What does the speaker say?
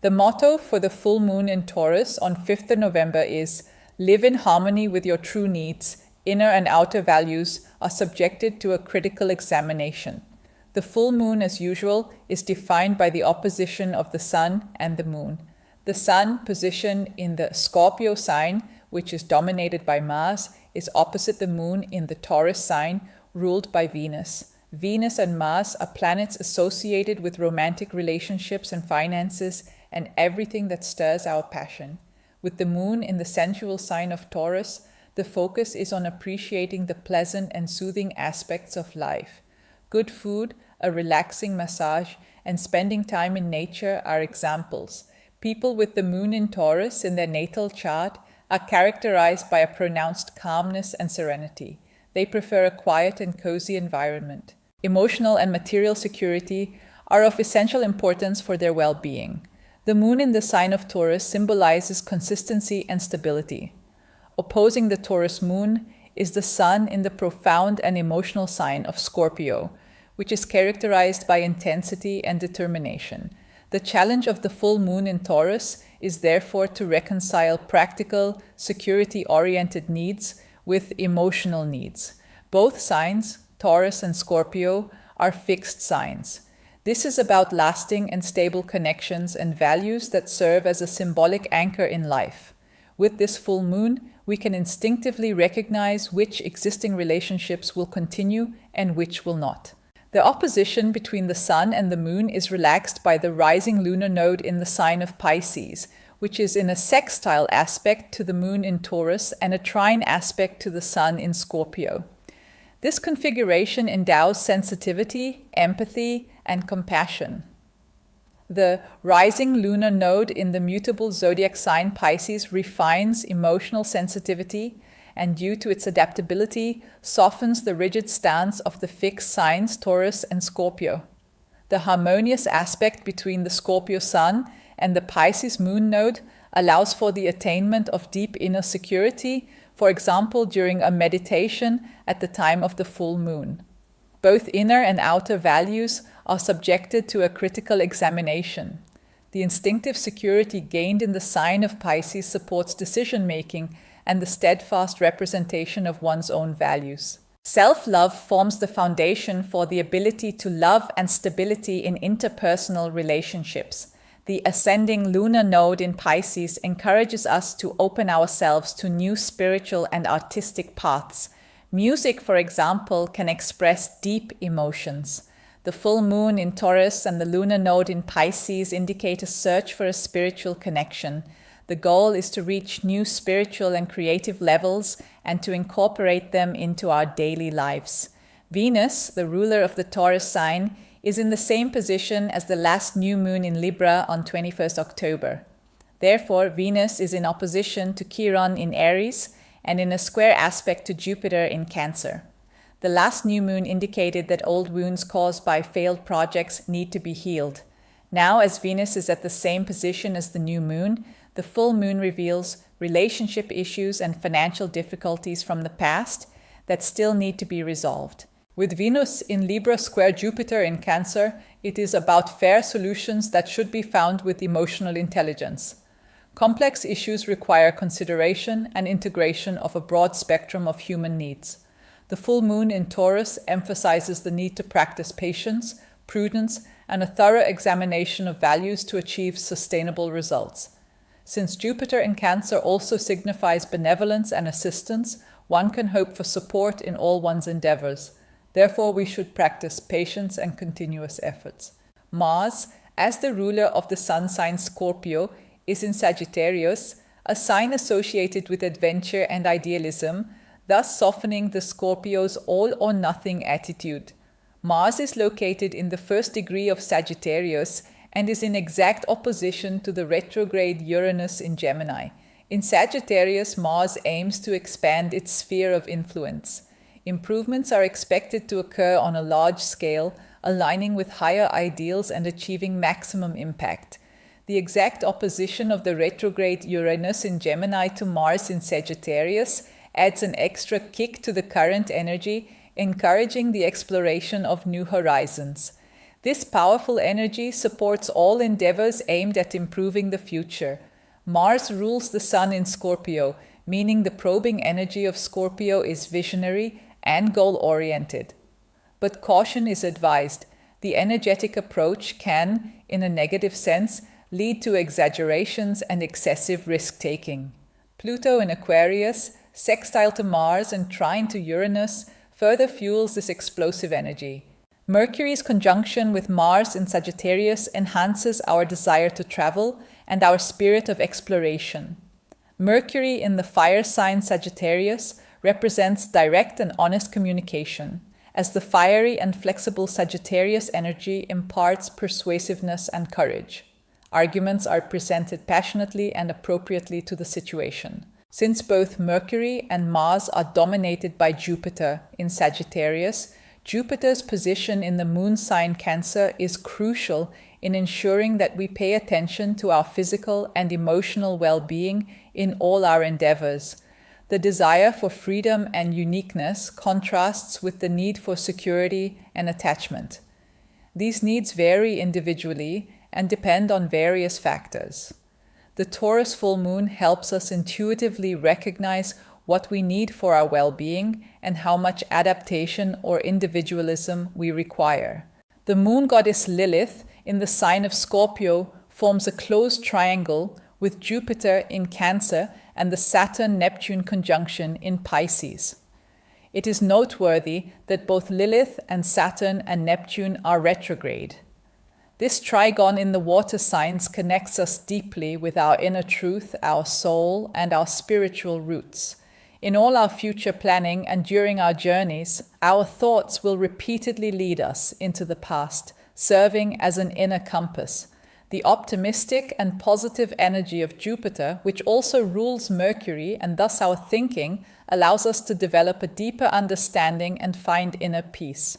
The motto for the full moon in Taurus on 5th of November is, "Live in harmony with your true needs. Inner and outer values are subjected to a critical examination." The full moon, as usual, is defined by the opposition of the sun and the moon. The sun, positioned in the Scorpio sign, which is dominated by Mars, is opposite the moon in the Taurus sign, ruled by Venus. Venus and Mars are planets associated with romantic relationships and finances and everything that stirs our passion. With the moon in the sensual sign of Taurus, the focus is on appreciating the pleasant and soothing aspects of life. Good food, a relaxing massage, and spending time in nature are examples. People with the moon in Taurus in their natal chart are characterized by a pronounced calmness and serenity. They prefer a quiet and cozy environment. Emotional and material security are of essential importance for their well-being. The moon in the sign of Taurus symbolizes consistency and stability. Opposing the Taurus moon is the sun in the profound and emotional sign of Scorpio, which is characterized by intensity and determination. The challenge of the full moon in Taurus is therefore to reconcile practical, security-oriented needs with emotional needs. Both signs, Taurus and Scorpio, are fixed signs. This is about lasting and stable connections and values that serve as a symbolic anchor in life. With this full moon, we can instinctively recognize which existing relationships will continue and which will not. The opposition between the sun and the moon is relaxed by the rising lunar node in the sign of Pisces, which is in a sextile aspect to the moon in Taurus and a trine aspect to the sun in Scorpio. This configuration endows sensitivity, empathy, and compassion. The rising lunar node in the mutable zodiac sign Pisces refines emotional sensitivity and, due to its adaptability, softens the rigid stance of the fixed signs Taurus and Scorpio. The harmonious aspect between the Scorpio sun and the Pisces moon node allows for the attainment of deep inner security, for example, during a meditation at the time of the full moon. Both inner and outer values are subjected to a critical examination. The instinctive security gained in the sign of Pisces supports decision-making and the steadfast representation of one's own values. Self-love forms the foundation for the ability to love and stability in interpersonal relationships. The ascending lunar node in Pisces encourages us to open ourselves to new spiritual and artistic paths. Music, for example, can express deep emotions. The full moon in Taurus and the lunar node in Pisces indicate a search for a spiritual connection. The goal is to reach new spiritual and creative levels and to incorporate them into our daily lives. Venus, the ruler of the Taurus sign, is in the same position as the last new moon in Libra on 21st October. Therefore, Venus is in opposition to Chiron in Aries and in a square aspect to Jupiter in Cancer. The last new moon indicated that old wounds caused by failed projects need to be healed. Now, as Venus is at the same position as the new moon, the full moon reveals relationship issues and financial difficulties from the past that still need to be resolved. With Venus in Libra square Jupiter in Cancer, it is about fair solutions that should be found with emotional intelligence. Complex issues require consideration and integration of a broad spectrum of human needs. The full moon in Taurus emphasizes the need to practice patience, prudence, and a thorough examination of values to achieve sustainable results. Since Jupiter in Cancer also signifies benevolence and assistance, one can hope for support in all one's endeavors. Therefore, we should practice patience and continuous efforts. Mars, as the ruler of the sun sign Scorpio, is in Sagittarius, a sign associated with adventure and idealism, thus softening the Scorpio's all-or-nothing attitude. Mars is located in the first degree of Sagittarius and is in exact opposition to the retrograde Uranus in Gemini. In Sagittarius, Mars aims to expand its sphere of influence. Improvements are expected to occur on a large scale, aligning with higher ideals and achieving maximum impact. The exact opposition of the retrograde Uranus in Gemini to Mars in Sagittarius adds an extra kick to the current energy, encouraging the exploration of new horizons. This powerful energy supports all endeavors aimed at improving the future. Mars rules the Sun in Scorpio, meaning the probing energy of Scorpio is visionary and goal-oriented. But caution is advised. The energetic approach can, in a negative sense, lead to exaggerations and excessive risk-taking. Pluto in Aquarius, sextile to Mars and trine to Uranus, further fuels this explosive energy. Mercury's conjunction with Mars in Sagittarius enhances our desire to travel and our spirit of exploration. Mercury in the fire sign Sagittarius represents direct and honest communication, as the fiery and flexible Sagittarius energy imparts persuasiveness and courage. Arguments are presented passionately and appropriately to the situation. Since both Mercury and Mars are dominated by Jupiter in Sagittarius, Jupiter's position in the moon sign Cancer is crucial in ensuring that we pay attention to our physical and emotional well-being in all our endeavors. The desire for freedom and uniqueness contrasts with the need for security and attachment. These needs vary individually and depend on various factors. The Taurus full moon helps us intuitively recognize what we need for our well-being and how much adaptation or individualism we require. The moon goddess Lilith in the sign of Scorpio forms a close triangle with Jupiter in Cancer and the Saturn-Neptune conjunction in Pisces. It is noteworthy that both Lilith and Saturn and Neptune are retrograde. This trigon in the water signs connects us deeply with our inner truth, our soul, and our spiritual roots. In all our future planning and during our journeys, our thoughts will repeatedly lead us into the past, serving as an inner compass. The optimistic and positive energy of Jupiter, which also rules Mercury and thus our thinking, allows us to develop a deeper understanding and find inner peace.